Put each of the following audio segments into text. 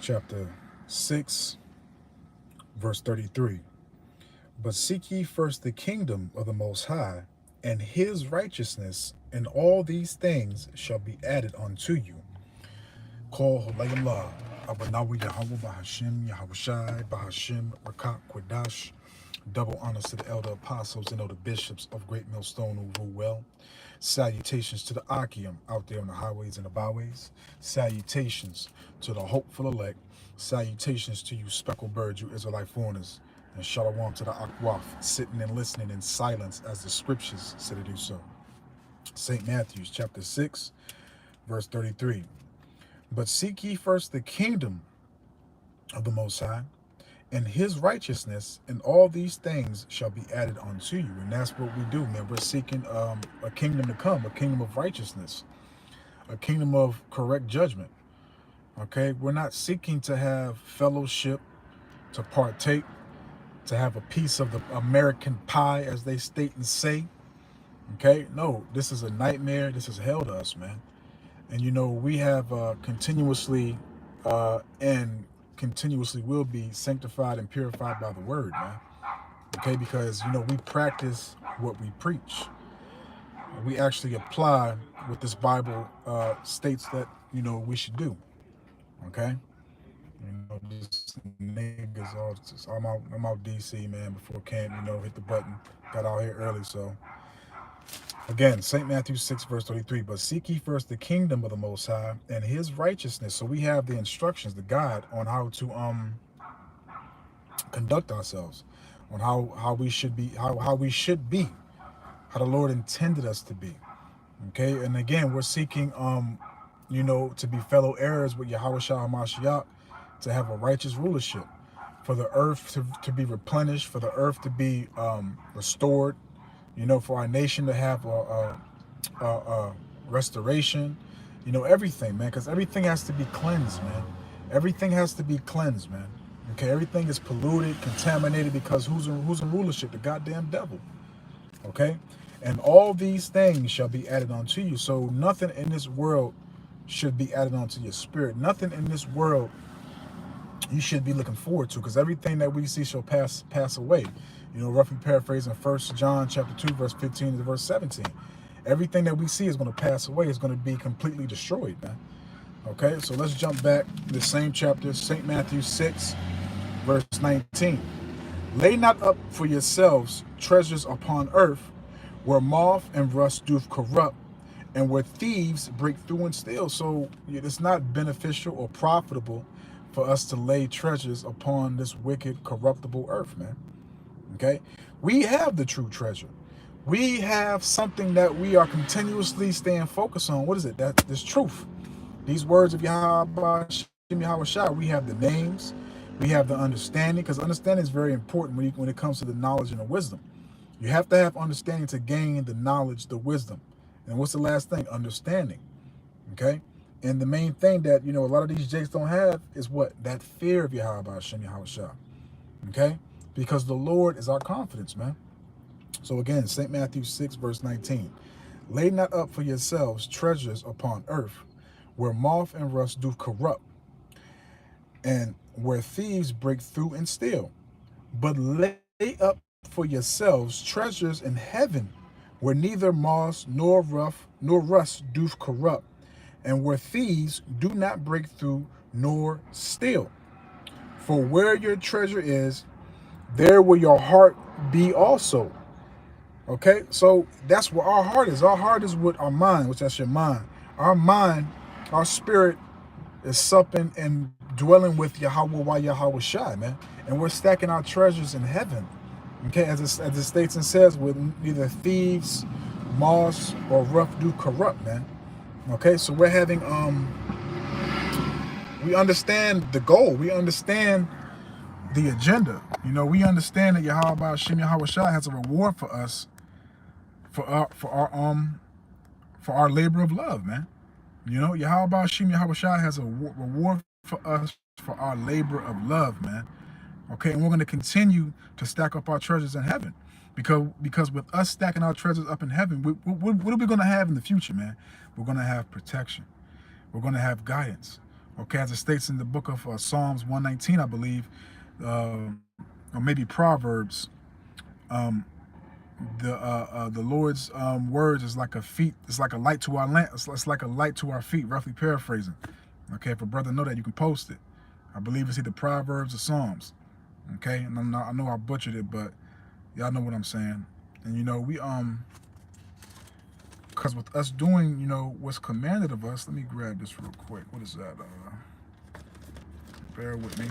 chapter 6, verse 33. But seek ye first the kingdom of the Most High, and his righteousness, and all these things shall be added unto you. Call Holayimlah, Abanawi Yahweh Bahashim, Yahushai, Bahashim, Rakak, Kwadash. Double honors to the elder apostles and elder bishops of Great Millstone who rule well. Salutations to the Akim out there on the highways and the byways. Salutations to the hopeful elect. Salutations to you speckled birds, you Israelite foreigners. And shalom to the Akwaf, sitting and listening in silence as the scriptures say to do so. St. Matthew's chapter 6, verse 33. But seek ye first the kingdom of the Most High, and his righteousness, and all these things shall be added unto you. And that's what we do, man. We're seeking a kingdom to come, a kingdom of righteousness, a kingdom of correct judgment. Okay, we're not seeking to have fellowship, to partake, to have a piece of the American pie, as they state and say. Okay, no, this is a nightmare. This is hell to us, man. And you know, we have continuously and continuously will be sanctified and purified by the word, man. Okay, because you know, we practice what we preach. We actually apply what this Bible states that, you know, we should do. Okay, you know, this niggas all just, I'm out DC, man, before camp, you know, hit the button, got out here early. So again, St. Matthew 6, verse 33, but seek ye first the kingdom of the Most High and his righteousness. So we have the instructions, the guide on how to conduct ourselves, on how we should be, how we should be, how the Lord intended us to be. Okay, and again, we're seeking you know, to be fellow heirs with Yahweh Shah HaMashiach, to have a righteous rulership, for the earth to be replenished, for the earth to be restored, you know, for our nation to have a restoration, you know, everything, man, because everything has to be cleansed, man. Everything has to be cleansed, man. Okay, everything is polluted, contaminated, because who's in rulership? The goddamn devil. Okay, and all these things shall be added unto you. So nothing in this world should be added onto your spirit. Nothing in this world you should be looking forward to, because everything that we see shall pass away. You know, roughly paraphrasing 1 John chapter 2, verse 15 to verse 17. Everything that we see is going to pass away, is going to be completely destroyed, man. Okay, so let's jump back to the same chapter, St. Matthew 6, verse 19. Lay not up for yourselves treasures upon earth, where moth and rust doth corrupt, and where thieves break through and steal. So it's not beneficial or profitable for us to lay treasures upon this wicked, corruptible earth, man. Okay, we have the true treasure. We have something that we are continuously staying focused on. What is it? That this truth. These words of Yahweh Shah. We have the names. We have the understanding, because understanding is very important when it comes to the knowledge and the wisdom. You have to have understanding to gain the knowledge, the wisdom. And what's the last thing? Understanding. Okay? And the main thing that, you know, a lot of these jakes don't have is what? That fear of Yahweh Hashem Yahweh Shah. Okay? Because the Lord is our confidence, man. So again, St. Matthew 6, verse 19. Lay not up for yourselves treasures upon earth, where moth and rust do corrupt, and where thieves break through and steal. But lay up for yourselves treasures in heaven, where neither moth nor rust doth corrupt, and where thieves do not break through nor steal. For where your treasure is, there will your heart be also. Okay, so that's where our heart is. Our heart is with our mind, which that's your mind. Our mind, our spirit is supping and dwelling with Yahweh Yahweh Shai, man. And we're stacking our treasures in heaven. Okay, as it states and says, with neither thieves, moths, or rough do corrupt, man. Okay, so we're having we understand the goal. We understand the agenda. You know, we understand that Yahweh Shem Yahweh Shai has a reward for us for our labor of love, man. You know, Yahweh Shem Yahweh Shai has a reward for us for our labor of love, man. Okay, and we're going to continue to stack up our treasures in heaven, because with us stacking our treasures up in heaven, what are we going to have in the future, man? We're going to have protection. We're going to have guidance. Okay, as it states in the book of Psalms 119, I believe, or maybe Proverbs, um, the Lord's words is like a feet. It's like a light to our lamp. It's like a light to our feet. Roughly paraphrasing. Okay, if a brother know that, you can post it. I believe it's either Proverbs or Psalms. Okay, and I know I butchered it, but y'all know what I'm saying. And we because with us doing what's commanded of us. Let me grab this real quick. What is that? Bear with me.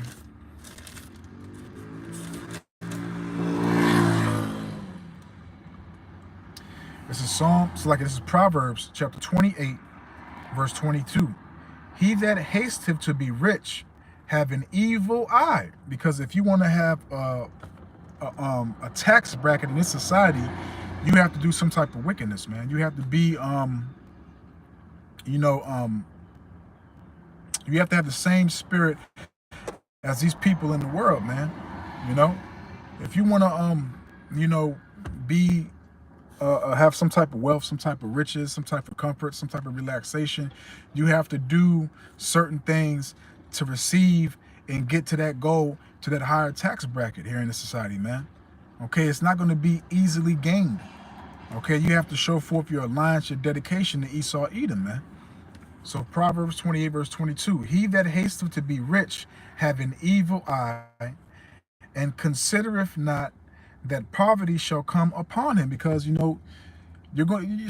This is this is Proverbs chapter 28, verse 22. He that hasteth to be rich have an evil eye. Because if you want to have a tax bracket in this society, you have to do some type of wickedness, man. You have to be you have to have the same spirit as these people in the world, man. You know, if you want to be have some type of wealth, some type of riches, some type of comfort, some type of relaxation, you have to do certain things to receive and get to that goal, to that higher tax bracket here in the society, man. Okay, it's not going to be easily gained. Okay, you have to show forth your alliance, your dedication to Esau, Edom, man. So Proverbs 28, verse 22, he that hasteth to be rich have an evil eye, and considereth not that poverty shall come upon him. Because you're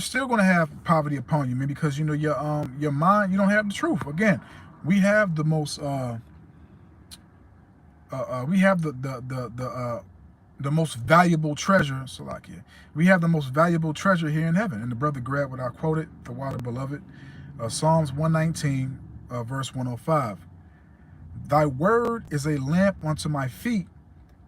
still going to have poverty upon you, man, because your mind, you don't have the truth. Again, we have the most we have the most valuable treasure, Salakia. We have the most valuable treasure here in heaven. And the brother grabbed what I quoted, the water beloved, Psalms 119, verse 105. Thy word is a lamp unto my feet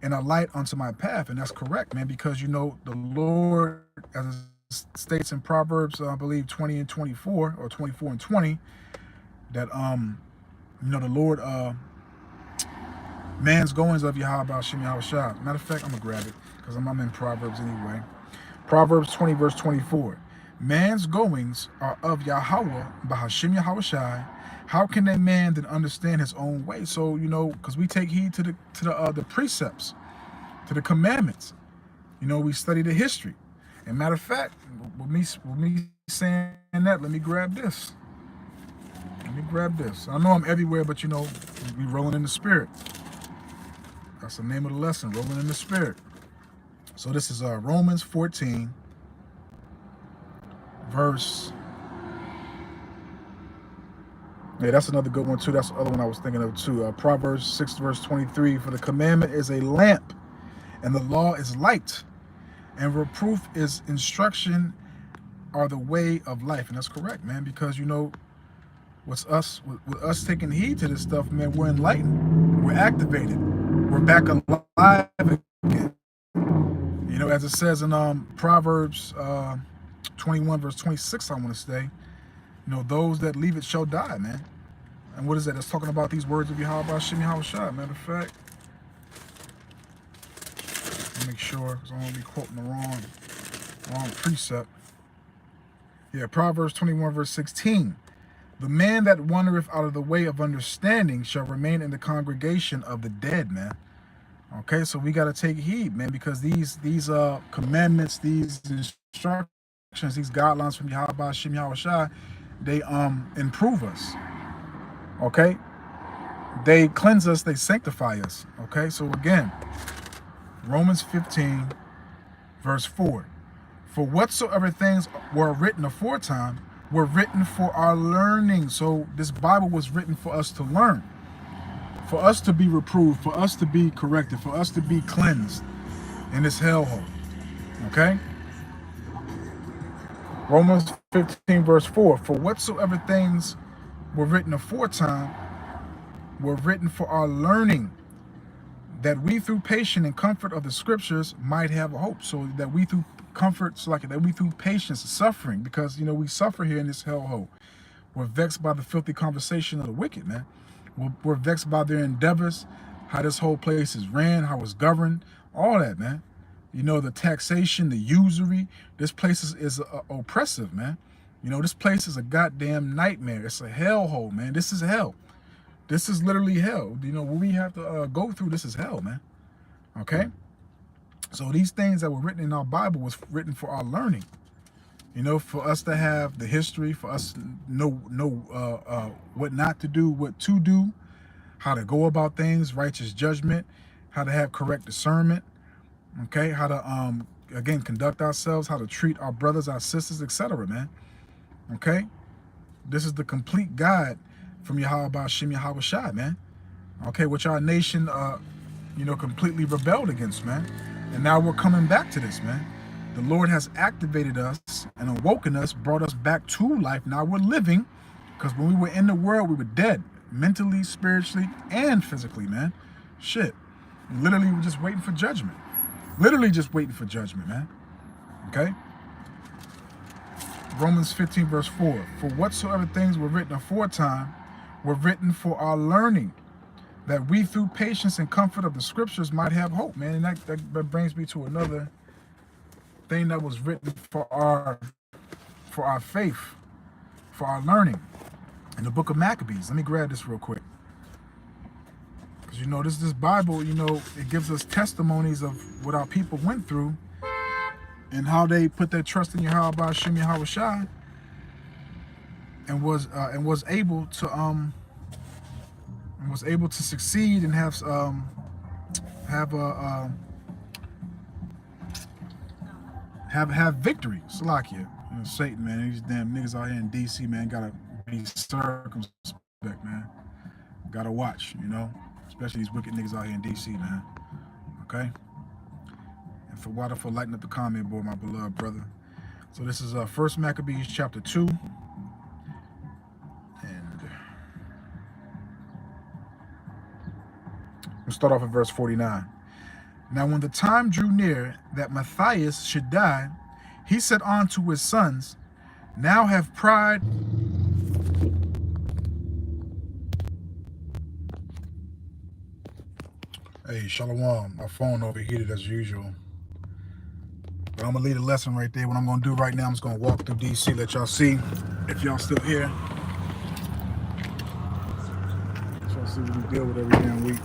and a light unto my path. And that's correct, man, because the Lord, as it states in Proverbs, I believe 20 and 24, or 24 and 20, that the Lord, man's goings of Yahweh Shem Yahweh Shah. Matter of fact, I'm gonna grab it because I'm in Proverbs anyway. Proverbs 20, verse 24. Man's goings are of Yahweh Bahashim Yahweh Shai. How can a man then understand his own way? So because we take heed to the precepts, to the commandments. We study the history. And matter of fact, with me saying that, let me grab this. I know I'm everywhere, but we rolling in the spirit. That's the name of the lesson, rolling in the spirit. So this is Romans 14, verse. Yeah, that's another good one too. That's the other one I was thinking of too. Proverbs 6, verse 23. For the commandment is a lamp, and the law is light, and reproof is instruction, are the way of life. And that's correct, man, because with us taking heed to this stuff, man, we're enlightened, we're activated, we're back alive again. As it says in Proverbs 21, verse 26, I want to say, those that leave it shall die, man. And what is that? It's talking about these words of Yahweh Shem Yahweh Shah. Matter of fact, make sure, because I don't want to be quoting the wrong precept. Yeah, Proverbs 21, verse 16. The man that wandereth out of the way of understanding shall remain in the congregation of the dead, man. Okay, so we got to take heed, man, because these commandments, these instructions, these guidelines from Yahweh Shem Yahweh Shai, they improve us. Okay, they cleanse us, they sanctify us. Okay, so again, Romans 15, verse 4. For whatsoever things were written aforetime were written for our learning. So this Bible was written for us to learn, for us to be reproved, for us to be corrected, for us to be cleansed in this hellhole. Okay? Romans 15, verse 4. For whatsoever things were written aforetime were written for our learning, that we through patience and comfort of the scriptures might have a hope. So that we through comfort, that we through patience, suffering, because we suffer here in this hellhole. We're vexed by the filthy conversation of the wicked, man. We're vexed by their endeavors, how this whole place is ran, how it's governed, all that, man. The taxation, the usury. This place is oppressive, man. This place is a goddamn nightmare. It's a hellhole, man. This is hell. This is literally hell. You know, what we have to go through, this is hell, man. Okay? So these things that were written in our Bible was written for our learning. You know, for us to have the history, for us to know what not to do, what to do, how to go about things, righteous judgment, how to have correct discernment, okay, how to again conduct ourselves, how to treat our brothers, our sisters, etc., man. Okay? This is the complete guide from Yahweh Shem Yahweh Shai, man. Okay, which our nation you know, completely rebelled against, man. And now we're coming back to this, man. The Lord has activated us and awoken us, brought us back to life. Now we're living, because when we were in the world, we were dead, mentally, spiritually, and physically, man. Shit. Literally, we're just waiting for judgment. Literally just waiting for judgment, man. Okay? Romans 15, verse 4. For whatsoever things were written aforetime were written for our learning, that we through patience and comfort of the scriptures might have hope, man. And that brings me to another thing that was written for our faith, for our learning, in the book of Maccabees. Let me grab this real quick, because you know this Bible, you know, it gives us testimonies of what our people went through and how they put their trust in Yahweh Shem Yahweh Shai and was able to succeed and have victory. Salakia. You know, Satan, man, these damn niggas out here in DC, man, gotta be circumspect, man. Gotta watch, you know, especially these wicked niggas out here in DC, man. Okay? And for lighting up the comment board, my beloved brother. So this is 1 Maccabees chapter 2. And we'll start off at verse 49. Now when the time drew near that Matthias should die, he said unto his sons, now have pride. Hey, Shalom, my phone overheated as usual. But I'm gonna leave a lesson right there. What I'm gonna do right now, I'm just gonna walk through DC, let y'all see if y'all still here. Let y'all see what we deal with every damn week.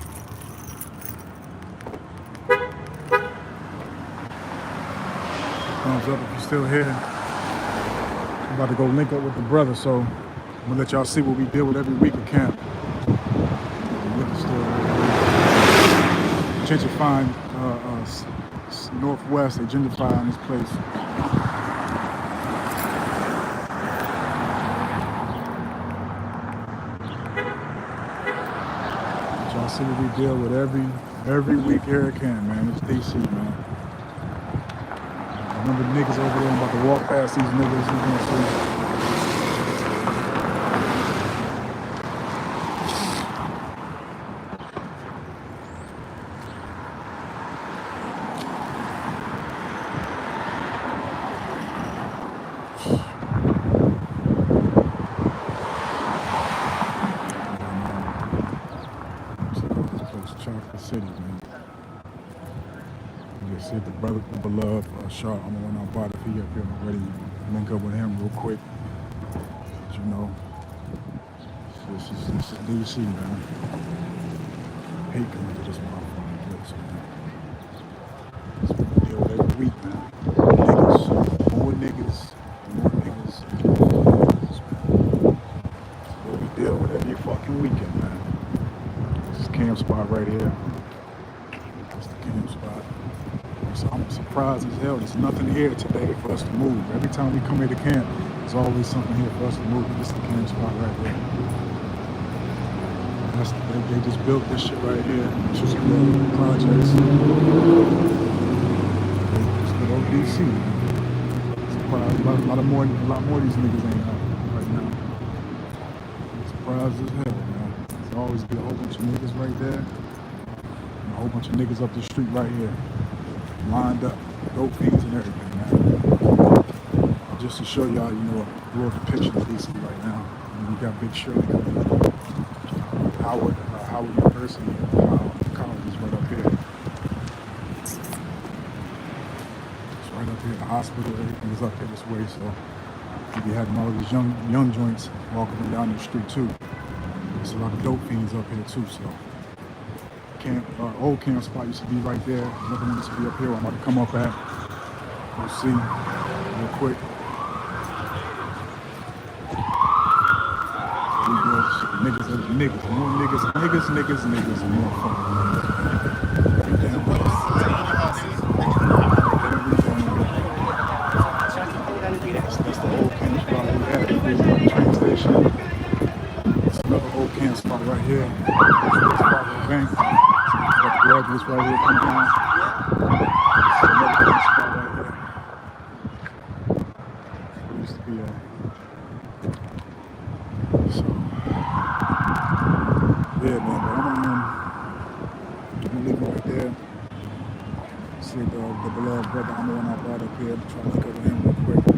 Thumbs up if you're still here. I'm about to go link up with the brother, so I'm gonna let y'all see what we deal with every week at camp. Gentrifying Northwest, they gentrifying this place. Y'all see what we deal with every week here at camp, man. It's DC, man. I remember the niggas over there. I'm about to walk past these niggas. You're gonna see. City, man. You just see the brother, the beloved Shaw. I'm gonna run out by if he up here. I'm ready to link up with him real quick. But you know, this is DC, man. I hate coming to this motherfucking place, man. That's what we deal with every week, man. More niggas. That's what we deal with every fucking weekend, man. This is camp spot right here. Spot. So I'm surprised as hell. There's nothing here today for us to move. Every time we come here to camp, there's always something here for us to move. This is the camp spot right there. They just built this shit right here. Just projects. Just good old DC. Surprised. A lot more of these niggas ain't out right now. Surprised as hell, man. There's always be a whole bunch of niggas right there. A whole bunch of niggas up the street right here, lined up, dope fiends and everything, man. Just to show y'all, you know, a real depiction of DC right now. And we got Big Shirley coming up. Howard University, college is right up here. It's right up here. The hospital, everything is up here this way. So we be having all these young joints walking down the street too. There's a lot of dope fiends up here too. So old camp spot used to be right there. Another one used to be up here. I'm about to come up at. We'll see real quick. We good. Niggas, more niggas, and more fun. That's the old camp spot we had at the train station. It's another old camp spot right here. Bank. Got the graduates right here coming down. Another camp spot right here. It used to be so yeah, man. But I'm gonna leave it right there. See the beloved brother I know when I brought up here. Try to look over him real quick.